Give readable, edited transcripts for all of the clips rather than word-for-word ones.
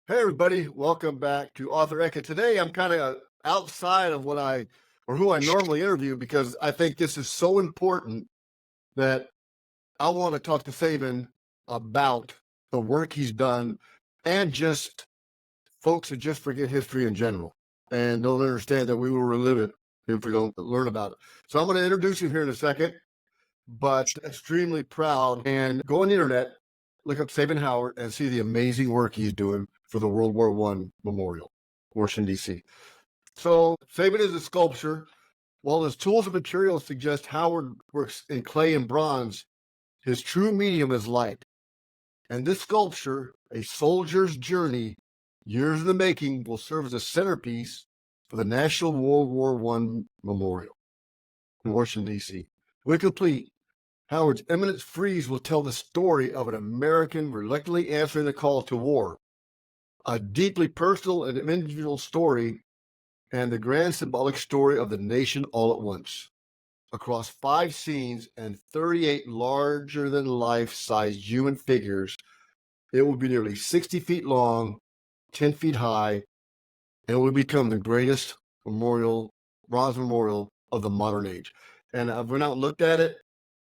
Hey everybody, welcome back to Author Eka. Today I'm kind of outside of who I normally interview because I think this is so important that I want to talk to Sabin about the work he's done and just folks that just forget history in general and don't understand that we will relive it if we don't learn about it. So I'm going to introduce you here in a second, but extremely proud, and go on the internet, look up Sabin Howard and see the amazing work he's doing for the World War I Memorial, Washington, D.C. So Sabin is a sculptor. While his tools and materials suggest Howard works in clay and bronze, his true medium is light. And this sculpture, A Soldier's Journey, years in the making, will serve as a centerpiece for the National World War I Memorial in Washington, D.C. When complete, Howard's Eminence Frieze will tell the story of an American reluctantly answering the call to war, a deeply personal and individual story, and the grand symbolic story of the nation all at once. Across 5 scenes and 38 larger-than-life-sized human figures, it will be nearly 60 feet long, 10 feet high, and it will become the greatest bronze memorial of the modern age. And I've went out and looked at it.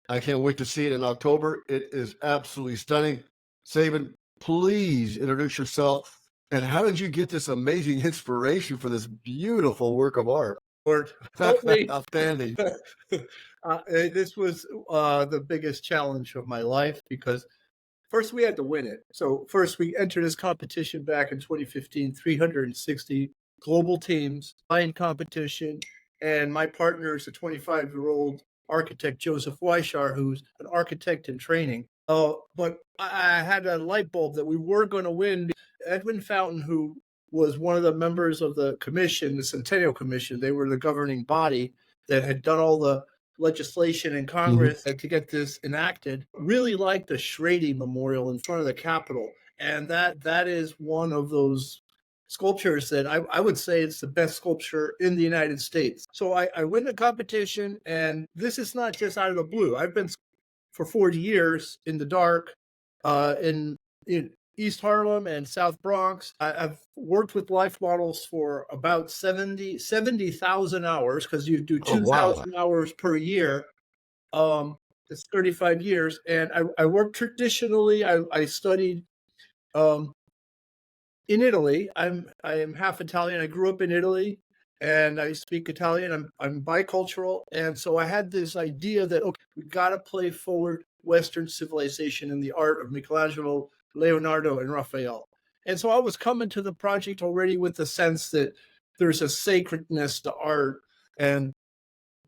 I can't wait to see it in October. It is absolutely stunning. Sabin, please introduce yourself. And how did you get this amazing inspiration for this beautiful work of art? Lord, help me. Outstanding. This was the biggest challenge of my life because first we had to win it. So first we entered this competition back in 2015, 360 global teams, flying competition. And my partner is a 25-year-old architect, Joseph Weishar, who's an architect in training. But I had a light bulb that we were going to win. Edwin Fountain, who was one of the members of the commission, the Centennial Commission, they were the governing body that had done all the legislation in Congress to get this enacted, really liked the Shrady Memorial in front of the Capitol. And that is one of those sculptures that I would say it's the best sculpture in the United States. So I win the competition, and this is not just out of the blue. I've been for 40 years in the dark in East Harlem and South Bronx. I've worked with life models for about 70,000 hours because you do Oh, wow. 2,000 hours per year. It's 35 years. And I work traditionally. I studied in Italy. I am half Italian. I grew up in Italy and I speak Italian. I'm bicultural. And so I had this idea that, okay, we got to play forward Western civilization in the art of Michelangelo, Leonardo, and Raphael. And so I was coming to the project already with the sense that there's a sacredness to art. And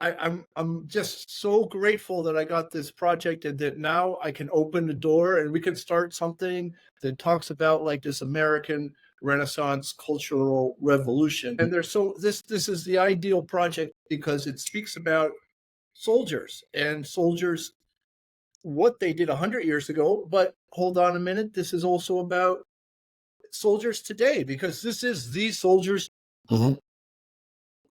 I'm just so grateful that I got this project and that now I can open the door and we can start something that talks about like this American Renaissance cultural revolution. And there's so this is the ideal project because it speaks about soldiers and soldiers what they did 100 years ago. But hold on a minute, this is also about soldiers today because this is the soldiers. Mhm.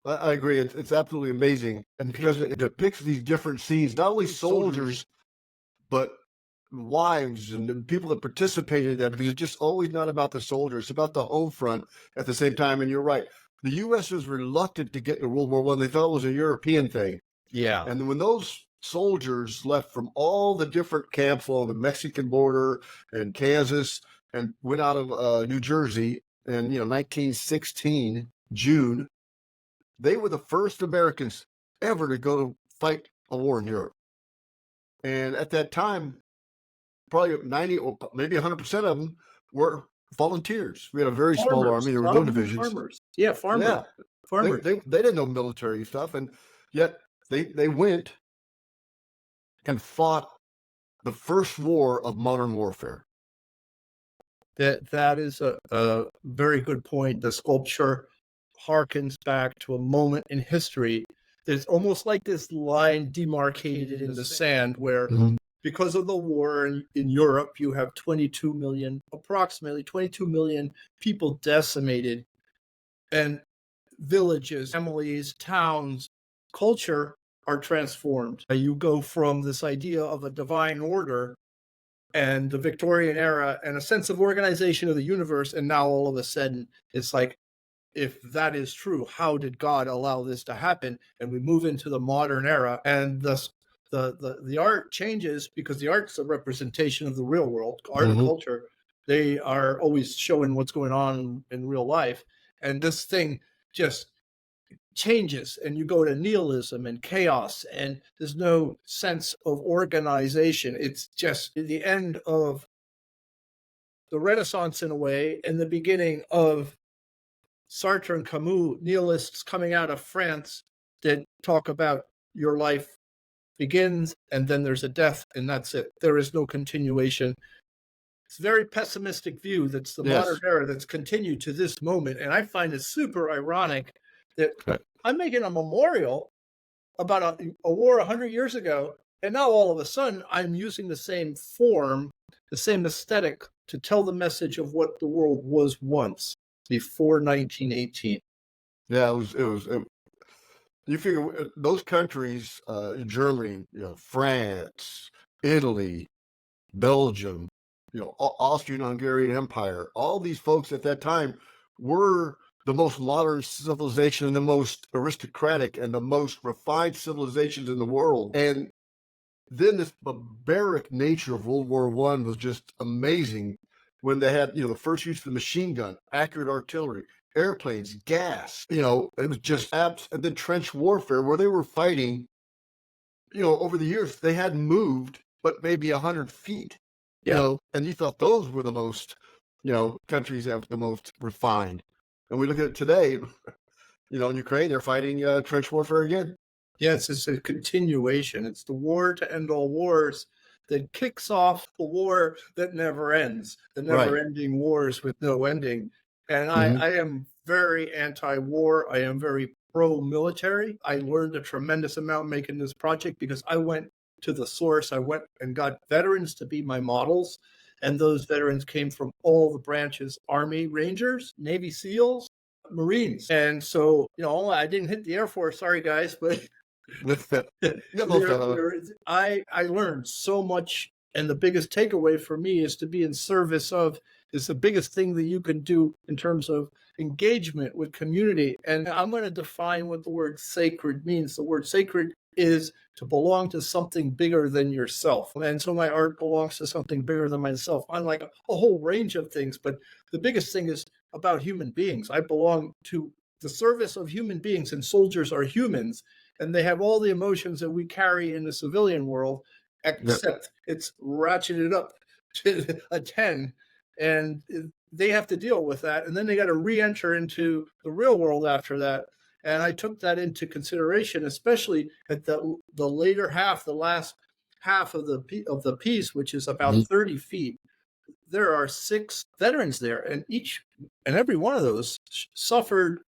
I agree. It's absolutely amazing. And because it depicts these different scenes, not only soldiers, but wives and the people that participated in that, because it's just always not about the soldiers, it's about the home front at the same time. And you're right. The U.S. was reluctant to get into World War I. They thought it was a European thing. Yeah. And when those soldiers left from all the different camps along the Mexican border and Kansas and went out of New Jersey in 1916, June, they were the first Americans ever to go to fight a war in Europe. And at that time, probably 90 or maybe 100% of them were volunteers. We had a very small army. There were no divisions. Farmers. Yeah, farmers. Yeah, Farmers. they didn't know military stuff, and yet they went and fought the first war of modern warfare. That is a very good point. The sculpture harkens back to a moment in history. There's almost like this line demarcated in the sand where because of the war in Europe, you have 22 million, approximately 22 million people decimated, and villages, families, towns, culture are transformed. You go from this idea of a divine order and the Victorian era and a sense of organization of the universe. And now all of a sudden, it's like, if that is true, how did God allow this to happen? And we move into the modern era, and thus the art changes because the art's a representation of the real world. Art and Mhm. culture, they are always showing what's going on in real life. And this thing just changes, and you go to nihilism and chaos, and there's no sense of organization. It's just the end of the Renaissance in a way, and the beginning of Sartre and Camus, nihilists coming out of France, that talk about your life begins and then there's a death and that's it. There is no continuation. It's a very pessimistic view that's the modern Yes. era that's continued to this moment. And I find it super ironic that Right. I'm making a memorial about a war 100 years ago. And now all of a sudden, I'm using the same form, the same aesthetic to tell the message of what the world was once before 1918. Yeah, you figure those countries, Germany, France, Italy, Belgium, Austrian-Hungarian Empire, all these folks at that time were the most modern civilization and the most aristocratic and the most refined civilizations in the world. And then this barbaric nature of World War I was just amazing when they had, the first use of the machine gun, accurate artillery, airplanes, gas, it was just and then trench warfare where they were fighting, over the years, they hadn't moved, but maybe 100 feet, and you thought those were the most, countries that were the most refined. And we look at it today, in Ukraine, they're fighting trench warfare again. Yes, it's a continuation. It's the war to end all wars that kicks off the war that never ends, the Right. never-ending wars with no ending. And Mhm. I am very anti-war. I am very pro-military. I learned a tremendous amount making this project because I went to the source. I went and got veterans to be my models. And those veterans came from all the branches: Army Rangers, Navy SEALs, Marines. And so, I didn't hit the Air Force. Sorry, guys, but I learned so much, and the biggest takeaway for me is to be in service of is the biggest thing that you can do in terms of engagement with community. And I'm going to define what the word sacred means. The word sacred is to belong to something bigger than yourself. And so my art belongs to something bigger than myself, unlike a whole range of things. But the biggest thing is about human beings. I belong to the service of human beings, and soldiers are humans, and they have all the emotions that we carry in the civilian world, except it's ratcheted up to a 10, and they have to deal with that, and then they got to re-enter into the real world after that. And I took that into consideration, especially at the later half, the last half of the piece, which is about 30 feet. There are 6 veterans there, and each and every one of those suffered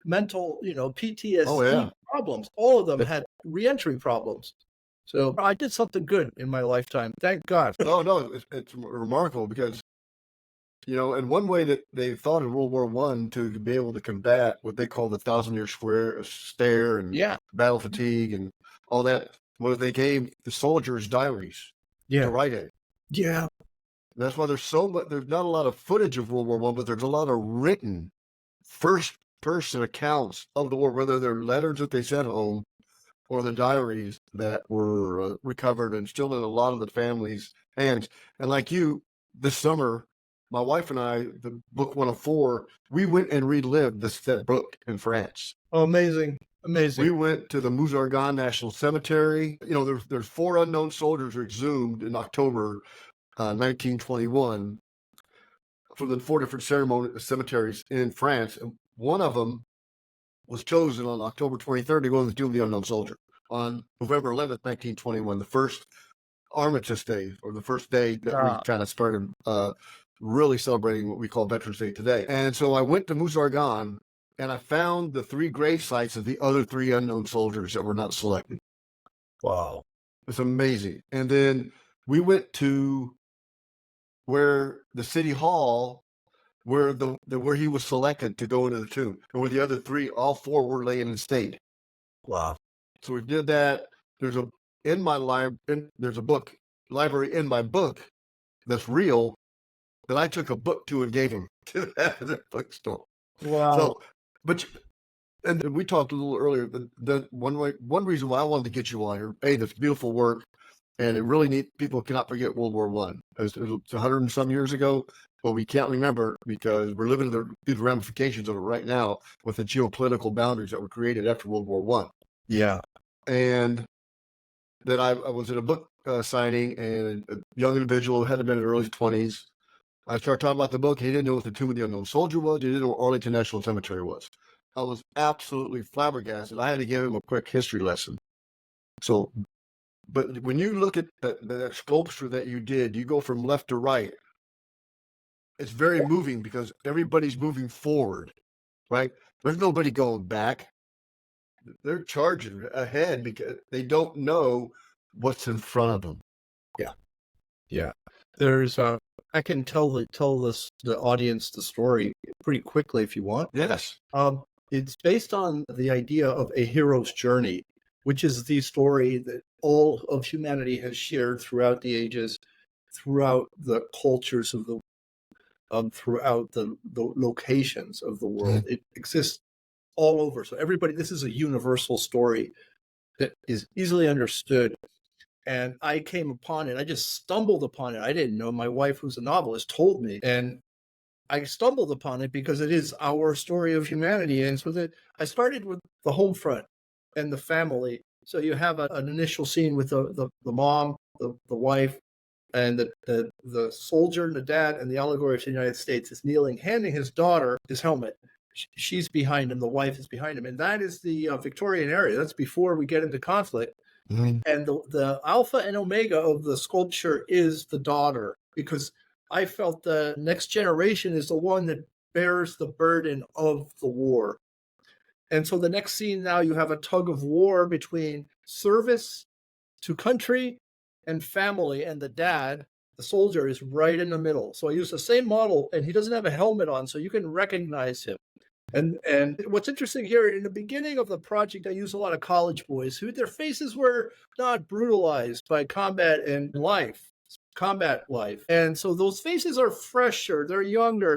mental, PTSD problems. All of them had reentry problems. So I did something good in my lifetime. Thank God. Oh, no, it's remarkable because, and one way that they thought in World War I to be able to combat what they call the 1,000-year stare and battle fatigue and all that was they gave the soldiers diaries to write in. Yeah. That's why there's not a lot of footage of World War I, but there's a lot of written first-person accounts of the war, whether they're letters that they sent home or the diaries that were recovered and still in a lot of the families' hands. And like you, this summer, my wife and I, the book 104, we went and relived that book in France. Oh, amazing. Amazing. We went to the Mouzargan National Cemetery. There's 4 unknown soldiers exhumed in October 1921 from the 4 different cemeteries in France. And one of them was chosen on October 23rd to go in the Tomb of the Unknown Soldier. On November 11th, 1921, the first Armistice Day, or the first day that we kind of started really celebrating what we call Veterans Day today. And so I went to Mouzargan, and I found the 3 grave sites of the other 3 unknown soldiers that were not selected. Wow. It's amazing. And then we went to where the city hall, where he was selected to go into the tomb, and where the other 3, all 4 were laying in state. Wow. So we did that. There's a book library in my book that's real that I took a book to and gave him to have in the bookstore. Wow. So, but and we talked a little earlier. The one reason why I wanted to get you on here, this beautiful work, and it really neat. People cannot forget World War One. It's 100 and some years ago, but we can't remember because we're living through the ramifications of it right now with the geopolitical boundaries that were created after World War One. Yeah. And that I was at a book signing, and a young individual had been in their early 20s. I started talking about the book. He didn't know what the Tomb of the Unknown Soldier was. He didn't know what Arlington National Cemetery was. I was absolutely flabbergasted. I had to give him a quick history lesson. So, but when you look at that sculpture that you did, you go from left to right. It's very moving because everybody's moving forward, right? There's nobody going back. They're charging ahead because they don't know what's in front of them. Yeah. There's I can tell the audience the story pretty quickly if you want. Yes. It's based on the idea of a hero's journey, which is the story that all of humanity has shared throughout the ages, throughout the cultures of the throughout the locations of the world. It exists all over. So everybody, this is a universal story that is easily understood. And I came upon it. I just stumbled upon it. I didn't know. My wife, who's a novelist, told me. And I stumbled upon it because it is our story of humanity. And so that I started with the home front and the family. So you have an initial scene with the mom, the wife, and the soldier and the dad, and the allegory of the United States is kneeling, handing his daughter his helmet. She's behind him. The wife is behind him. And that is the Victorian era. That's before we get into conflict. Mm-hmm. And the alpha and omega of the sculpture is the daughter, because I felt the next generation is the one that bears the burden of the war. And so the next scene now, you have a tug of war between service to country and family, and the dad, the soldier, is right in the middle. So I use the same model, and he doesn't have a helmet on, so you can recognize him. And what's interesting here, in the beginning of the project, I used a lot of college boys who their faces were not brutalized by combat life. And so those faces are fresher, they're younger,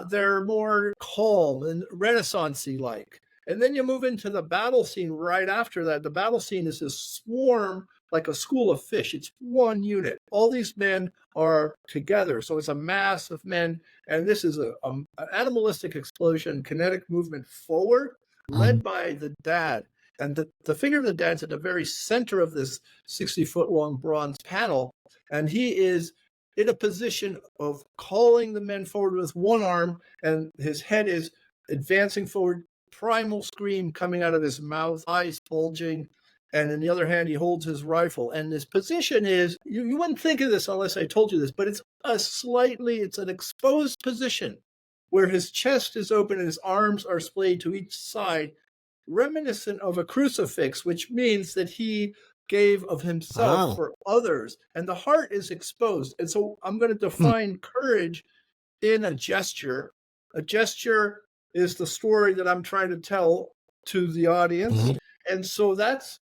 they're more calm and Renaissance-y like. And then you move into the battle scene right after that. The battle scene is this swarm, like a school of fish. It's one unit. All these men are together. So it's a mass of men. And this is an animalistic explosion, kinetic movement forward, led by the dad. And the figure of the dad's at the very center of this 60-foot-long bronze panel. And he is in a position of calling the men forward with one arm, and his head is advancing forward, primal scream coming out of his mouth, eyes bulging. And in the other hand, he holds his rifle. And his position is, you wouldn't think of this unless I told you this, but it's an exposed position where his chest is open and his arms are splayed to each side, reminiscent of a crucifix, which means that he gave of himself for others. And the heart is exposed. And so I'm going to define courage in a gesture. A gesture is the story that I'm trying to tell to the audience. And so that's,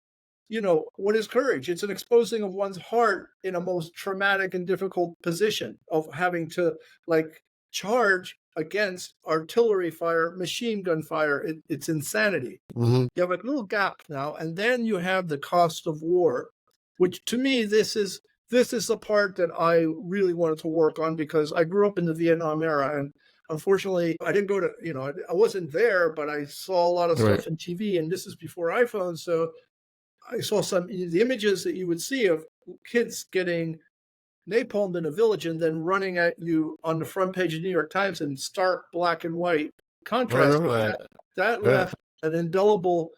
what is courage? It's an exposing of one's heart in a most traumatic and difficult position of having to charge against artillery fire, machine gun fire. It's insanity. You have a little gap now, and then you have the cost of war, which to me, this is the part that I really wanted to work on, because I grew up in the Vietnam era, and unfortunately, I didn't go to, I wasn't there, but I saw a lot of stuff on TV, and this is before iPhone, so I saw the images that you would see of kids getting napalmed in a village and then running at you on the front page of New York Times in stark black and white contrast. That left an indelible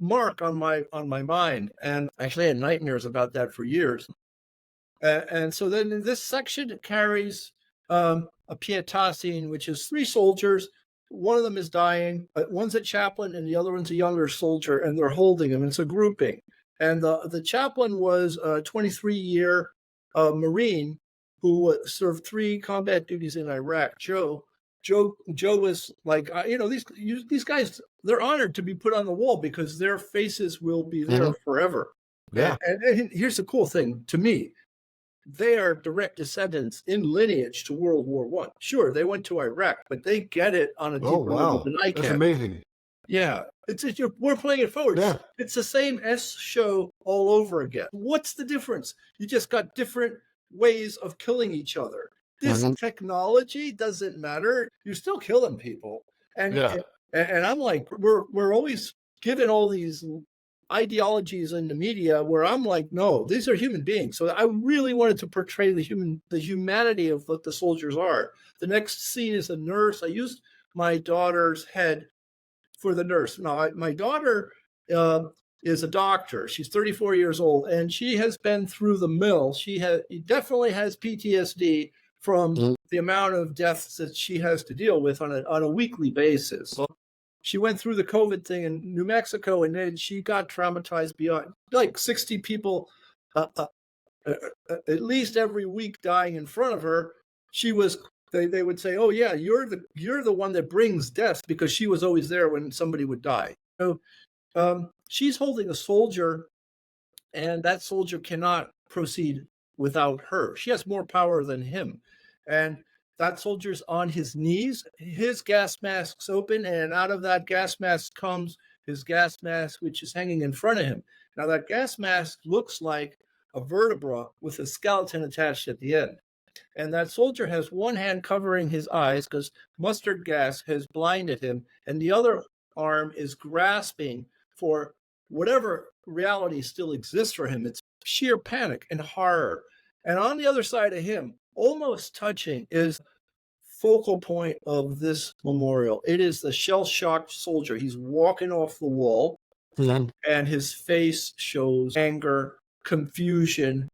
mark on my mind, and I actually had nightmares about that for years. And so then in this section, it carries a pietà scene, which is three soldiers. One of them is dying, but one's a chaplain and the other one's a younger soldier, and they're holding him. It's a grouping. And the chaplain was a 23-year Marine who served 3 combat duties in Iraq. Joe was like, these guys, they're honored to be put on the wall because their faces will be there forever. Yeah. And here's the cool thing to me. they are direct descendants in lineage to World War One. Sure, they went to Iraq, but they get it on a Oh, deeper level wow. than I That's can. amazing. Yeah, we're playing it forward. Yeah. It's the same S show all over again. What's the difference? You just got different ways of killing each other. This Mhm. technology doesn't matter. You're still killing people, and Yeah. and I'm like, we're always given all these ideologies in the media where I'm like, no, these are human beings. So I really wanted to portray the humanity of what the soldiers are. The next scene is a nurse. I used my daughter's head for the nurse. Now, my daughter is a doctor. She's 34 years old, and she has been through the mill. She definitely has PTSD from Mhm. the amount of deaths that she has to deal with on a weekly basis. She went through the COVID thing in New Mexico, and then she got traumatized beyond, like 60 people at least every week dying in front of her. She was they would say, "Oh yeah, you're the one that brings death," because she was always there when somebody would die. So she's holding a soldier, and that soldier cannot proceed without her. She has more power than him, and that soldier's on his knees. His gas mask's open, and out of that gas mask comes his gas mask, which is hanging in front of him. Now that gas mask looks like a vertebra with a skeleton attached at the end. And that soldier has one hand covering his eyes because mustard gas has blinded him, and the other arm is grasping for whatever reality still exists for him. It's sheer panic and horror. And on the other side of him, almost touching, is focal point of this memorial. It is the shell-shocked soldier. He's walking off the wall, and his face shows anger, confusion.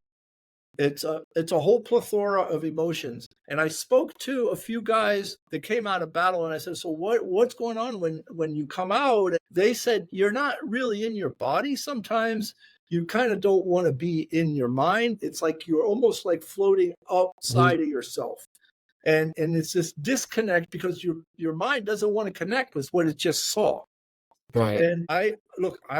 It's a whole plethora of emotions. And I spoke to a few guys that came out of battle, and I said, "So what's going on when you come out?" They said, "You're not really in your body. Sometimes you kind of don't want to be in your mind. It's like you're almost like floating outside of yourself." And it's this disconnect because your mind doesn't want to connect with what it just saw. Right. And I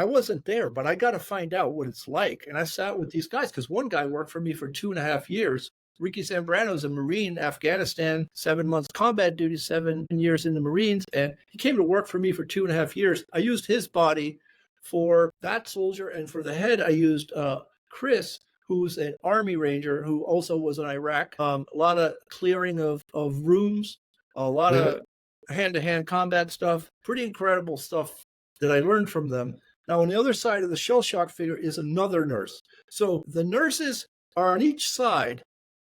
wasn't there, but I got to find out what it's like. And I sat with these guys because one guy worked for me for 2.5 years. Ricky Zambrano's a Marine, Afghanistan, 7 months combat duty, 7 years in the Marines. And he came to work for me for 2.5 years. I used his body for that soldier. And for the head, I used Chris, who's an Army Ranger who also was in Iraq. A lot of clearing of rooms, a lot of hand-to-hand combat stuff, pretty incredible stuff that I learned from them. Now, on the other side of the shell shock figure is another nurse. So the nurses are on each side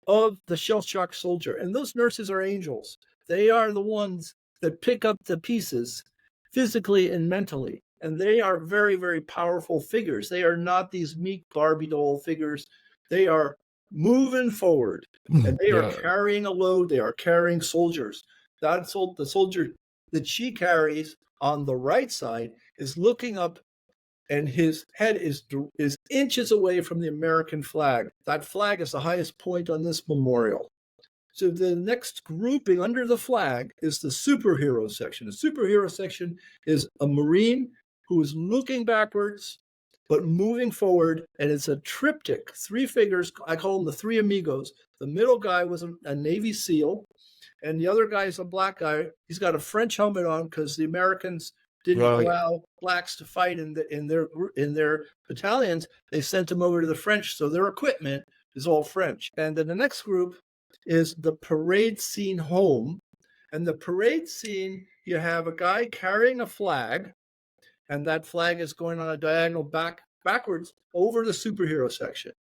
of the shell shock soldier, and those nurses are angels. They are the ones that pick up the pieces physically and mentally, and they are very, very powerful figures. They are not these meek Barbie doll figures. They are moving forward, and they are carrying a load. They are carrying soldiers. The soldier that she carries on the right side is looking up, and his head is inches away from the American flag. That flag is the highest point on this memorial. So the next grouping under the flag is the superhero section. The superhero section is a Marine who is looking backwards but moving forward, and it's a triptych, 3 figures. I call them the 3 amigos. The middle guy was a Navy SEAL, and the other guy is a black guy. He's got a French helmet on because the Americans didn't allow blacks to fight in their battalions. They sent them over to the French, so their equipment is all French. And then the next group is the parade scene home. And the parade scene, you have a guy carrying a flag, and that flag is going on a diagonal backwards over the superhero section.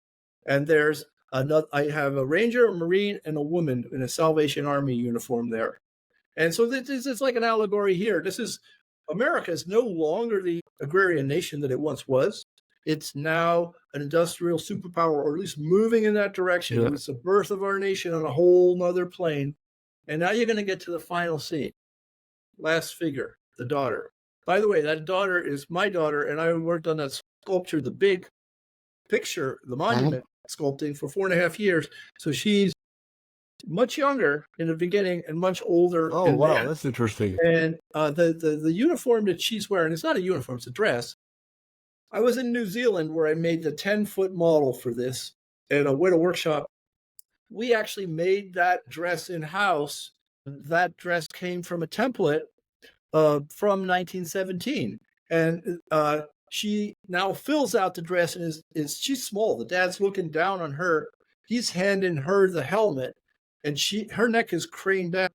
And there's I have a Ranger, a Marine, and a woman in a Salvation Army uniform there. And so this is like an allegory here. America is no longer the agrarian nation that it once was. It's now an industrial superpower, or at least moving in that direction. It's the birth of our nation on a whole nother plane. And now you're going to get to the final scene. Last figure, the daughter. By the way, that daughter is my daughter, and I worked on that sculpture, the big picture, the monument sculpting for 4.5 years. So she's much younger in the beginning and much older. Oh, wow, that's interesting. And the uniform that she's wearing, it's not a uniform, it's a dress. I was in New Zealand where I made the 10-foot model for this at a workshop we actually made that dress in-house. That dress came from a template from 1917. And she now fills out the dress and she's small. The dad's looking down on her. He's handing her the helmet, and her neck is craned down.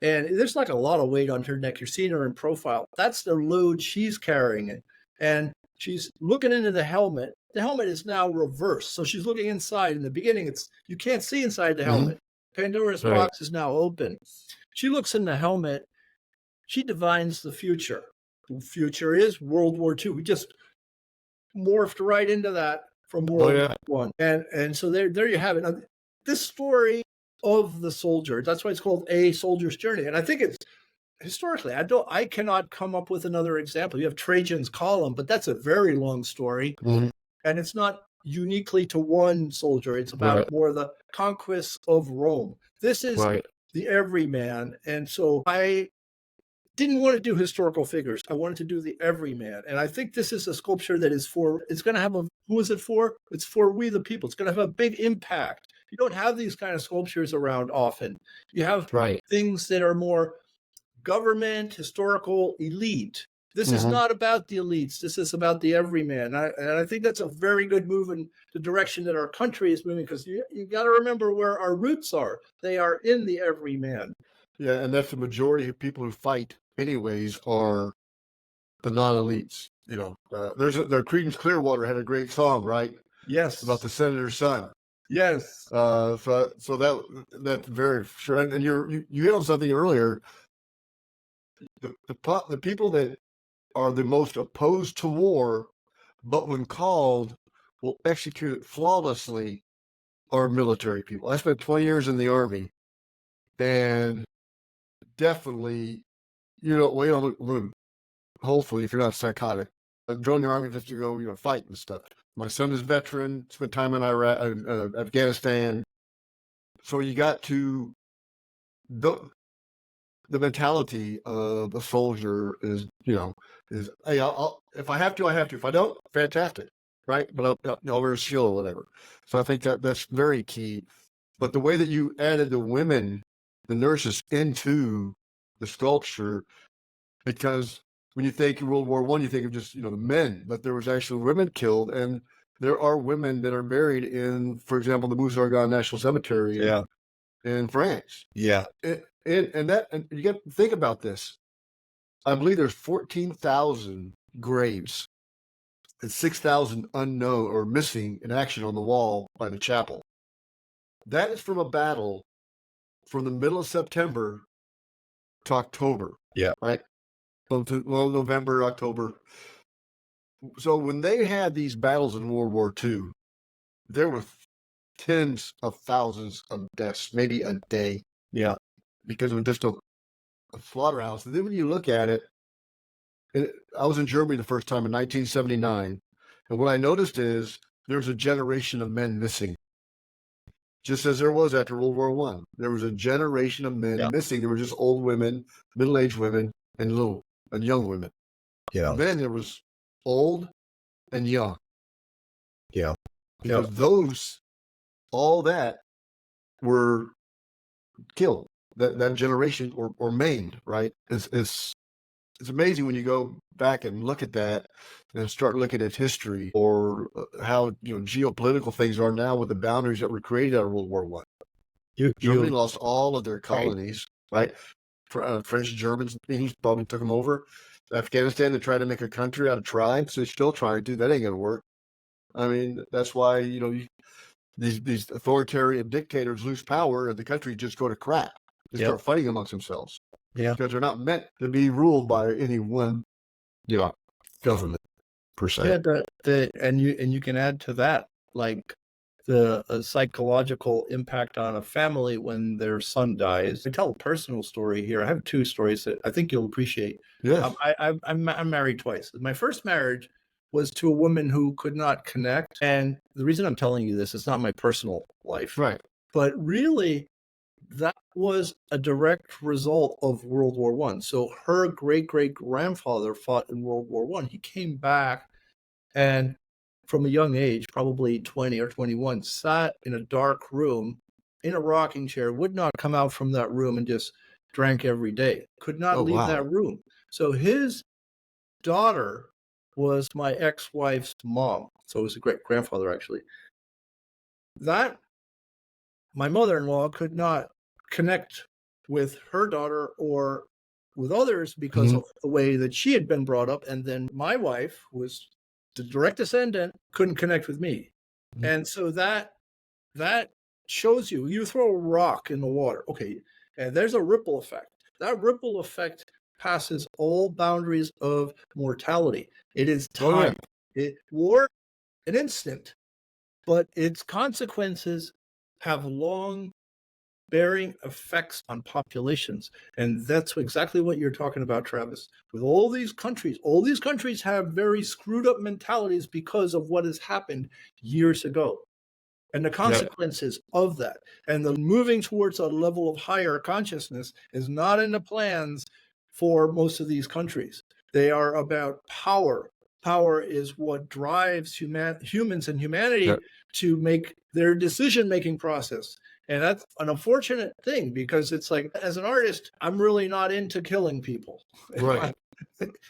And there's like a lot of weight on her neck. You're seeing her in profile. That's the load she's carrying. And she's looking into the helmet. The helmet is now reversed. So she's looking inside. In the beginning, you can't see inside the helmet. Pandora's box is now open. She looks in the helmet. She divines the future. The future is World War II. We just morphed right into that from World War I. And so there you have it. Now, this story of the soldier, that's why it's called A Soldier's Journey. And I think it's historically, I cannot come up with another example. You have Trajan's Column, but that's a very long story. And it's not uniquely to one soldier. It's about more the conquest of Rome. This is the everyman. And so I didn't want to do historical figures. I wanted to do the everyman. And I think this is a sculpture that it's going to have who is it for? It's for we the people. It's going to have a big impact. You don't have these kind of sculptures around often. You have things that are more government, historical, elite. This is not about the elites. This is about the everyman. And I think that's a very good move in the direction that our country is moving, because you got to remember where our roots are. They are in the everyman. Yeah, and that's the majority of people who fight anyways are the non-elites. You know, their Creedence Clearwater had a great song, right? Yes. About the senator's son. Yes. So that's very sure. And you hit on something earlier. The people that are the most opposed to war, but when called, will execute it flawlessly, are military people. I spent 20 years in the Army, and definitely, wait on the room. Hopefully, if you're not psychotic, join the Army just to go, fight and stuff. My son is veteran, spent time in Iraq, Afghanistan. So you got to the mentality of a soldier is, hey, if I have to, I have to. If I don't, fantastic, right? But I'll wear a shield or whatever. So I think that's very key. But the way that you added the women, the nurses, into the sculpture, because when you think of World War I, you think of just, the men, but there was actually women killed, and there are women that are buried in, for example, the Mouzargan National Cemetery in France. Yeah. And you got to think about this. I believe there's 14,000 graves and 6,000 unknown or missing in action on the wall by the chapel. That is from a battle from the middle of September to October. Yeah. Right? Well, November, October. So when they had these battles in World War II, there were tens of thousands of deaths, maybe a day. Yeah. Because it was just a slaughterhouse. And then when you look at it, I was in Germany the first time in 1979. And what I noticed is there's a generation of men missing. Just as there was after World War I. There was a generation of men missing. There were just old women, middle-aged women, and young women. Yeah. Then there was old and young. Yeah. Because all that were killed. That generation or maimed, right? It's amazing when you go back and look at that and start looking at history or how geopolitical things are now with the boundaries that were created out of World War I. Germany lost all of their colonies, right? French, Germans, English probably took them over. Afghanistan, they tried to make a country out of tribes. They're still trying to. That ain't going to work. I mean, that's why these authoritarian dictators lose power and the country just go to crap. They start fighting amongst themselves. Yeah. Because they're not meant to be ruled by any one government per se. Yeah, and you can add to that, like the psychological impact on a family when their son dies. I tell a personal story here. I have two stories that I think you'll appreciate. Yes. I'm married twice. My first marriage was to a woman who could not connect. And the reason I'm telling you this, it's not my personal life. Right. But really, that was a direct result of World War I. So her great-great-grandfather fought in World War I. He came back and from a young age, probably 20 or 21, sat in a dark room in a rocking chair, would not come out from that room and just drank every day, could not Oh, leave wow. that room. So his daughter was my ex-wife's mom. So it was a great grandfather, actually. That my mother-in-law could not connect with her daughter or with others because Mhm. of the way that she had been brought up. And then my wife, who was the direct descendant, couldn't connect with me. Mhm. And so that shows you throw a rock in the water. Okay, and there's a ripple effect. That ripple effect passes all boundaries of mortality. It is Oh, yeah. time. War, an instant, but its consequences have long bearing effects on populations. And that's exactly what you're talking about, Travis. With all these countries have very screwed up mentalities because of what has happened years ago and the Yeah. consequences of that. And the moving towards a level of higher consciousness is not in the plans for most of these countries. They are about power. Power is what drives humans and Yeah. humanity to make their decision-making process. And that's an unfortunate thing because it's like, as an artist, I'm really not into killing people. Right.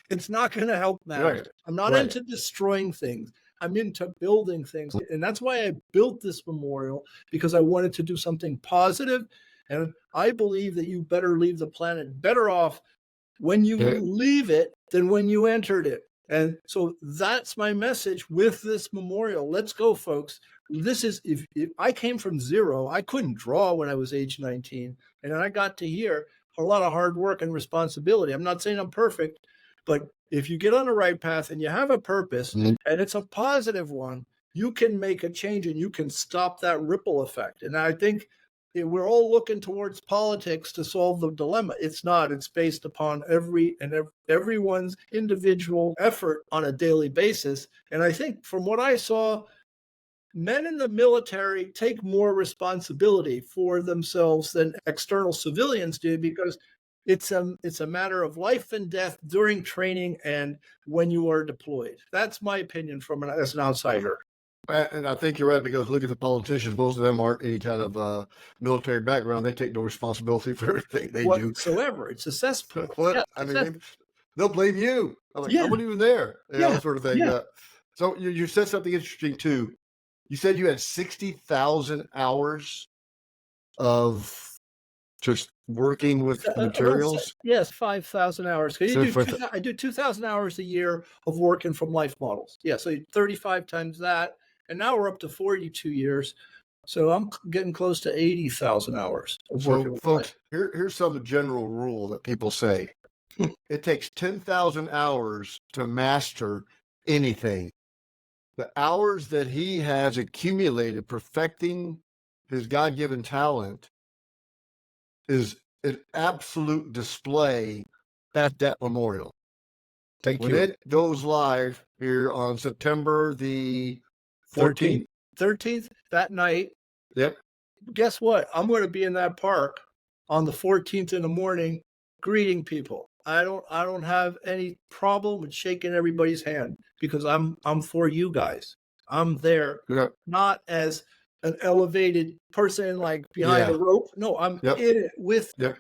It's not going to help matters. Right. I'm not Right. into destroying things. I'm into building things. And that's why I built this memorial, because I wanted to do something positive. And I believe that you better leave the planet better off when you Yeah. leave it than when you entered it. And so that's my message with this memorial. Let's go, folks. This is, if I came from zero, I couldn't draw when I was age 19. And then I got to here, a lot of hard work and responsibility. I'm not saying I'm perfect, but if you get on the right path and you have a purpose Mhm. and it's a positive one, you can make a change and you can stop that ripple effect. And I think we're all looking towards politics to solve the dilemma. It's not. It's based upon everyone's individual effort on a daily basis. And I think from what I saw, men in the military take more responsibility for themselves than external civilians do, because it's a matter of life and death during training and when you are deployed. That's my opinion as an outsider. And I think you're right, because look at the politicians. Most of them aren't any kind of military background. They take no responsibility for everything they do. Whatsoever. It's a cesspool. What? Yeah, I it's mean, they'll blame you. I'm like, I yeah, wasn't even there, yeah, sort of thing. yeah. So you said something interesting too. You said you had 60,000 hours of just working with the materials. Yes, 5,000 hours. So for the, I do 2,000 hours a year of working from life models. Yeah, so 35 times that, and now we're up to 42 years. So I'm getting close to 80,000 hours of working so with life. folks, here's some general rule that people say. It takes 10,000 hours to master anything. The hours that he has accumulated perfecting his God-given talent is an absolute display at that memorial. Thank When you. it goes live here on September the 14th. 13th, that night. Yep. Guess what? I'm going to be in that park on the 14th in the morning greeting people. I don't have any problem with shaking everybody's hand because I'm for you guys. I'm there Yep. not as an elevated person like behind Yeah. a rope. No, I'm Yep. in it with Yep.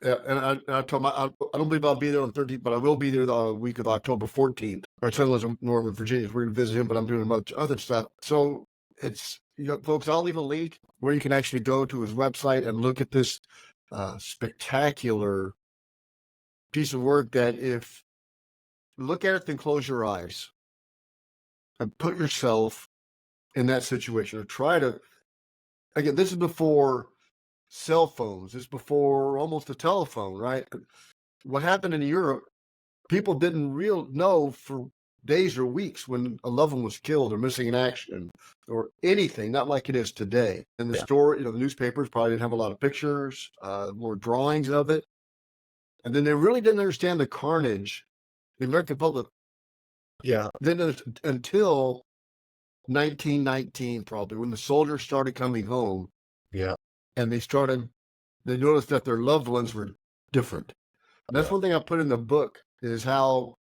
Yeah. And I told I don't believe I'll be there on the 13th, but I will be there the week of October 14th. Our son lives in Northern Virginia. We're going to visit him, but I'm doing much other stuff. So it's, folks, I'll leave a link where you can actually go to his website and look at this spectacular piece of work that, if you look at it, then close your eyes and put yourself in that situation, or try to, again, this is before cell phones. This is before almost a telephone, right? What happened in Europe, people didn't know for days or weeks when a loved one was killed or missing in action or anything, not like it is today. And the story, the newspapers probably didn't have a lot of pictures, more drawings of it. And then they really didn't understand the carnage. The American public didn't until 1919, probably, when the soldiers started coming home. Yeah. And they noticed that their loved ones were different. And that's one thing I put in the book, is how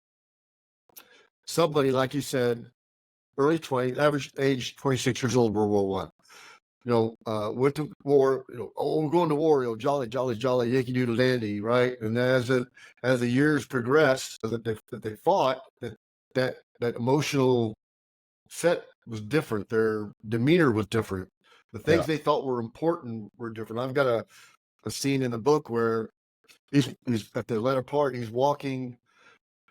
somebody, like you said, early 20s, average age 26 years old, World War I. went to war, oh, we're going to war, jolly, jolly, jolly, Yankee Doodle Dandy, right? And as the years progressed, that they fought, that emotional set was different. Their demeanor was different. The Yeah. things they thought were important were different. I've got a scene in the book where he's at the latter part. He's walking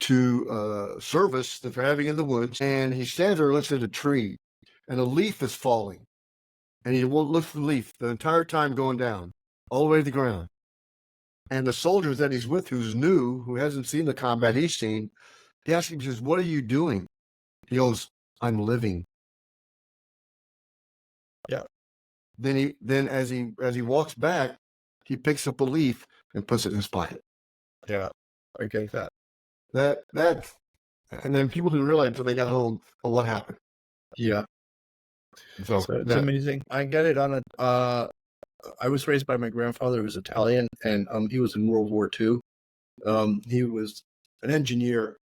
to service that they're having in the woods, and he stands there and looks at a tree, and a leaf is falling, and he looks at the leaf the entire time going down, all the way to the ground. And the soldiers that he's with, who's new, who hasn't seen the combat he's seen, he asks him, he says, "What are you doing?" He goes, "I'm living." Yeah. Then as he walks back, he picks up a leaf and puts it in his pocket. Yeah. I get that. That and then people didn't realize until they got home, oh, what happened. Yeah. So it's amazing. I get it on I was raised by my grandfather who was Italian, and he was in World War II. He was an engineer.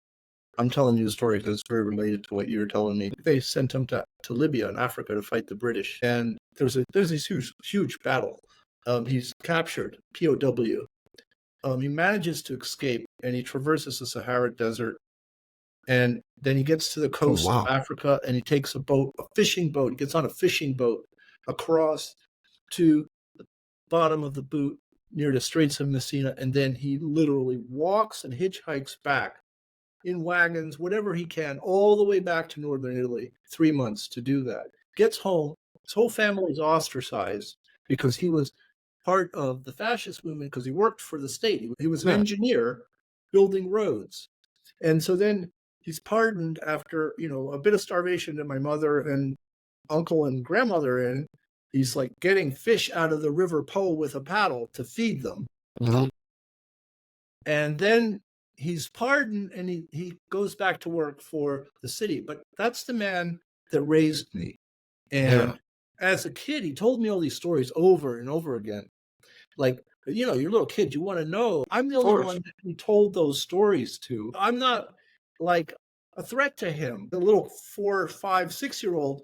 I'm telling you the story because it's very related to what you were telling me. They sent him to Libya in Africa to fight the British, and there's this huge battle. He's captured, POW. He manages to escape, and he traverses the Sahara Desert, and then he gets to the coast of Africa, and he takes a fishing boat. He gets on a fishing boat across to the bottom of the boot near the Straits of Messina, and then he literally walks and hitchhikes back in wagons, whatever he can, all the way back to northern Italy, 3 months to do that. Gets home, his whole family's ostracized because he was part of the fascist movement because he worked for the state. He was an engineer building roads. And so then he's pardoned after, a bit of starvation that my mother and uncle and grandmother in. He's like getting fish out of the River Po with a paddle to feed them. Mhm. And then he's pardoned and he goes back to work for the city. But that's the man that raised me. And as a kid, he told me all these stories over and over again. Like, you're a little kid, you want to know. I'm the only one that he told those stories to. I'm not like a threat to him. The little 4, 5, 6-year-old,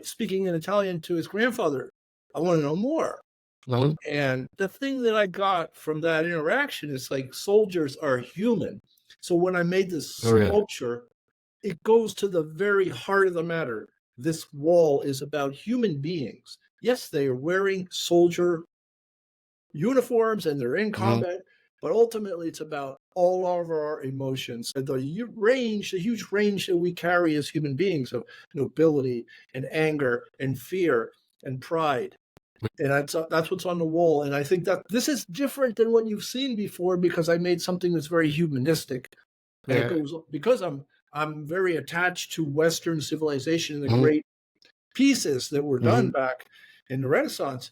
speaking in Italian to his grandfather, I want to know more. Mhm. And the thing that I got from that interaction is like soldiers are human. So when I made this sculpture, it goes to the very heart of the matter. This wall is about human beings. Yes, they are wearing soldier uniforms and they're in combat, but ultimately it's about all of our emotions. The huge range that we carry as human beings of nobility and anger and fear and pride. And that's what's on the wall. And I think that this is different than what you've seen before because I made something that's very humanistic. And it goes because I'm very attached to Western civilization and the great pieces that were done back in the Renaissance.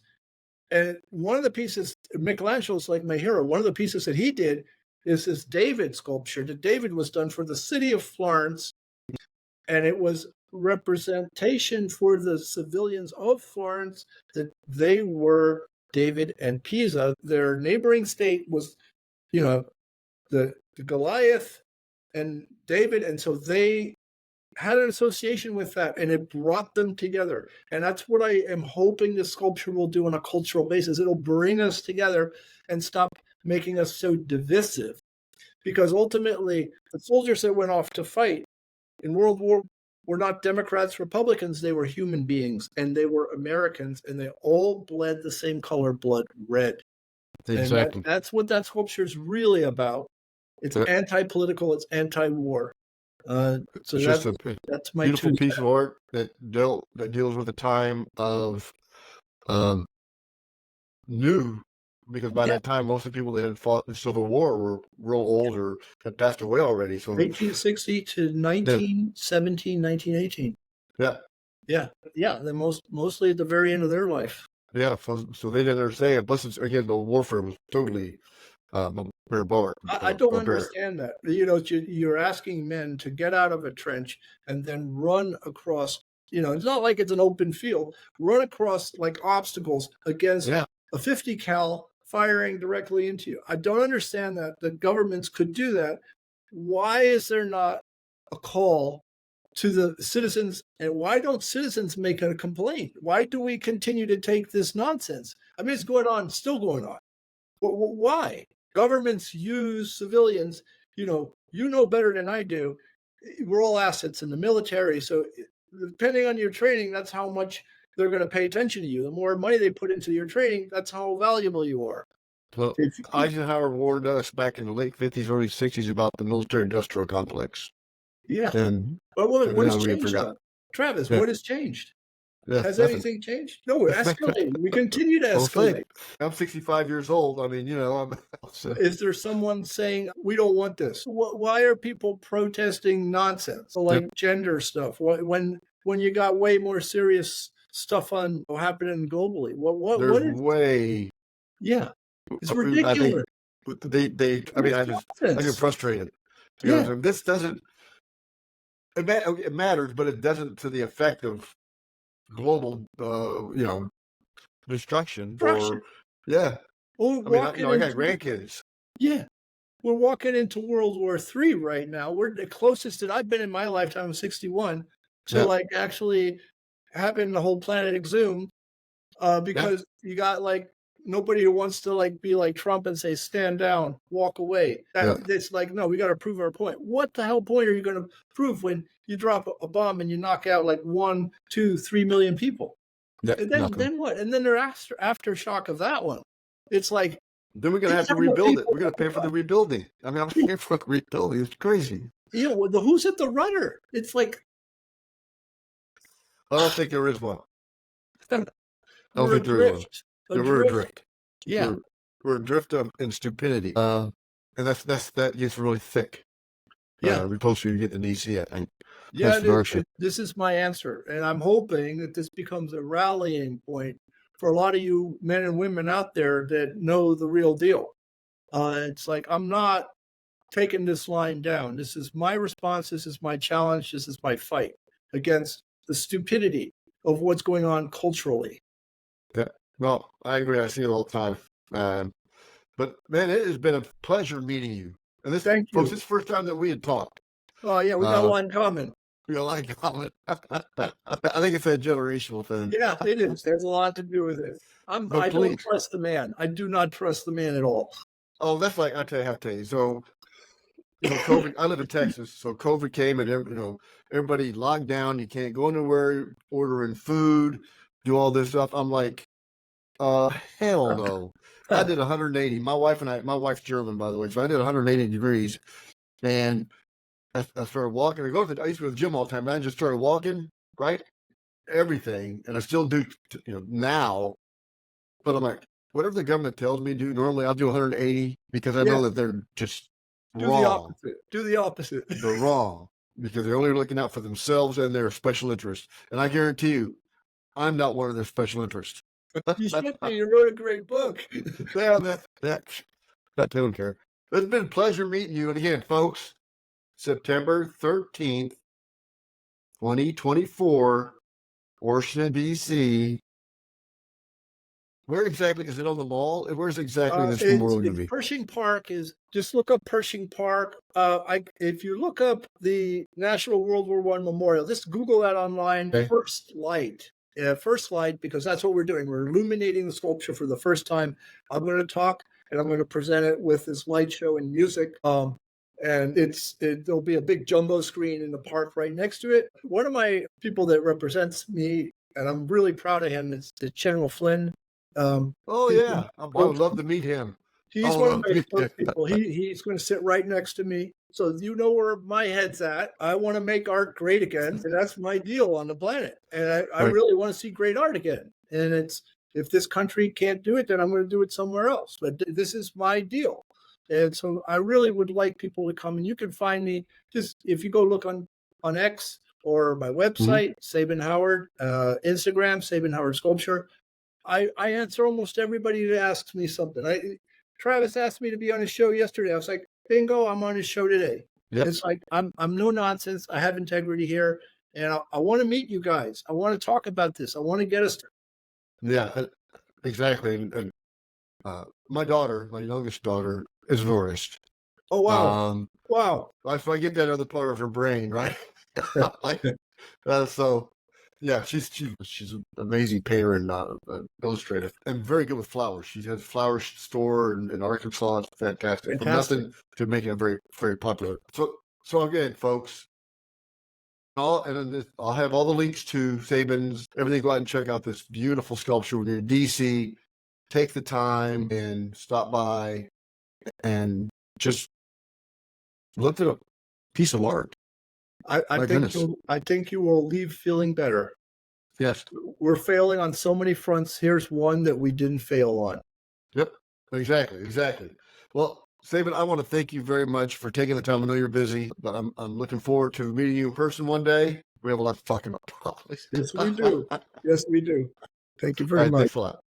And one of the pieces, Michelangelo's like my hero. One of the pieces that he did is this David sculpture. The David was done for the city of Florence, and it was representation for the civilians of Florence that they were David and Pisa. Their neighboring state was, the Goliath and David, and so they had an association with that, and it brought them together. And that's what I am hoping the sculpture will do on a cultural basis. It'll bring us together and stop making us so divisive. Because ultimately, the soldiers that went off to fight in World War were not Democrats, Republicans. They were human beings, and they were Americans, and they all bled the same color blood, red. Exactly. And that's what that sculpture is really about. It's anti-political. It's anti-war. So it's just that's my beautiful piece of art that deals with the time of new, because by that time most of the people that had fought the Civil War were real old or had passed away already. So 1860 to 1917, 1918. Yeah. They're mostly at the very end of their life. Yeah, so they didn't understand. Plus, again, the warfare was totally barbaric. I don't understand that. You're asking men to get out of a trench and then run across. It's not like it's an open field. Run across like obstacles against a 50 cal firing directly into you. I don't understand that. The governments could do that. Why is there not a call to the citizens. And why don't citizens make a complaint? Why do we continue to take this nonsense? I mean, it's going on, still going on. Why? Governments use civilians, you know better than I do. We're all assets in the military. So depending on your training, that's how much they're going to pay attention to you. The more money they put into your training, that's how valuable you are. Well, Eisenhower warned us back in the late 50s, early 60s about the military-industrial complex. Yeah. And But what has we changed? forgot. Travis, Yeah. what has changed? Yeah, Has nothing. anything changed? No, we're escalating. We continue to Well, escalate. I'm 65 years old. I mean, I'm so, Is there someone saying, we don't want this? Why are people protesting nonsense like gender stuff? When you got way more serious stuff happening globally? What there's is? way. Yeah, it's I ridiculous. think I get frustrated because this doesn't. It matters, but it doesn't to the effect of global, destruction. Or yeah. Well, I mean, I got grandkids. Yeah. We're walking into World War III right now. We're the closest that I've been in my lifetime, I'm 61, to like actually having the whole planet exhumed, because you got like nobody who wants to like be like Trump and say, stand down, walk away. It's like, no, we got to prove our point. What the hell point are you going to prove when you drop a bomb and you knock out like 1, 2, 3 million people? And then what? And then they're aftershock of that one. It's like, then we're going to have to rebuild it. We're going to pay for the rebuilding. I mean, I'm paying for the rebuilding. It's crazy. Who's at the rudder? It's like, I don't think there is one. I don't think there is one. We're adrift. Yeah. We're adrift in stupidity. And that gets really thick. Yeah. We're supposed to get in DC, I think. Yeah, this is my answer. And I'm hoping that this becomes a rallying point for a lot of you men and women out there that know the real deal. It's like, I'm not taking this line down. This is my response. This is my challenge. This is my fight against the stupidity of what's going on culturally. Yeah. Well, I agree. I see it all the time. But man, it has been a pleasure meeting you. And Thank you. Folks, this is the first time that we had talked. Oh yeah, we got a lot in common. We got a lot in common. I think it's a generational thing. Yeah, it is. There's a lot to do with it. I don't trust the man. I do not trust the man at all. Oh, that's like I have to tell you. So, COVID. I live in Texas, so COVID came, and everybody locked down. You can't go anywhere, ordering food, do all this stuff. I'm like, hell no. I did 180. My wife's German, by the way, so I did 180 degrees, and I started walking. I used to go to the gym all the time, and I just started walking, right? Everything, and I still do, now. But I'm like, whatever the government tells me to do, normally I'll do 180 because I know that they're just wrong. Do the opposite. They're wrong because they're only looking out for themselves and their special interests. And I guarantee you, I'm not one of their special interests. You should be. You wrote a great book. Yeah, that don't care. It's been a pleasure meeting you. And again, folks, September 13th, 2024, Washington, D.C. Where exactly is it on the mall? Where's exactly this memorial going to be? Pershing Park just look up Pershing Park. If you look up the National World War I Memorial, just Google that online. Okay. First light, because that's what we're doing. We're illuminating the sculpture for the first time. I'm going to talk and I'm going to present it with this light show and music. And there'll be a big jumbo screen in the park right next to it. One of my people that represents me, and I'm really proud of him, is General Flynn. I would love to meet him. He's one of my first people. He's going to sit right next to me. So you know where my head's at. I want to make art great again. And that's my deal on the planet. And I really want to see great art again. And if this country can't do it, then I'm going to do it somewhere else. But this is my deal. And so I really would like people to come. And you can find me just if you go look on X or my website, Sabin Howard, Instagram, Sabin Howard Sculpture. I answer almost everybody that asks me something. Travis asked me to be on his show yesterday. I was like, bingo, I'm on his show today. Yep. It's like, I'm no nonsense. I have integrity here. And I want to meet you guys. I want to talk about this. I want to get us. Yeah, exactly. And my youngest daughter, is an artist. Oh, wow. Wow. If I get that other part of her brain, right? So, yeah, she's an amazing painter and illustrator, and very good with flowers. She has a flower store in Arkansas. It's fantastic. From Fantastic. nothing to making it very, very popular. So again, folks, I'll have all the links to Sabin's everything. Go out and check out this beautiful sculpture. We're in DC. Take the time and stop by and just look at a piece of art. I think you will leave feeling better. Yes. We're failing on so many fronts. Here's one that we didn't fail on. Yep. Exactly. Well, Sabin, I want to thank you very much for taking the time. I know you're busy, but I'm looking forward to meeting you in person one day. We have a lot to talk about. Yes, we do. Yes, we do. Thank you All very right, much. thanks a lot.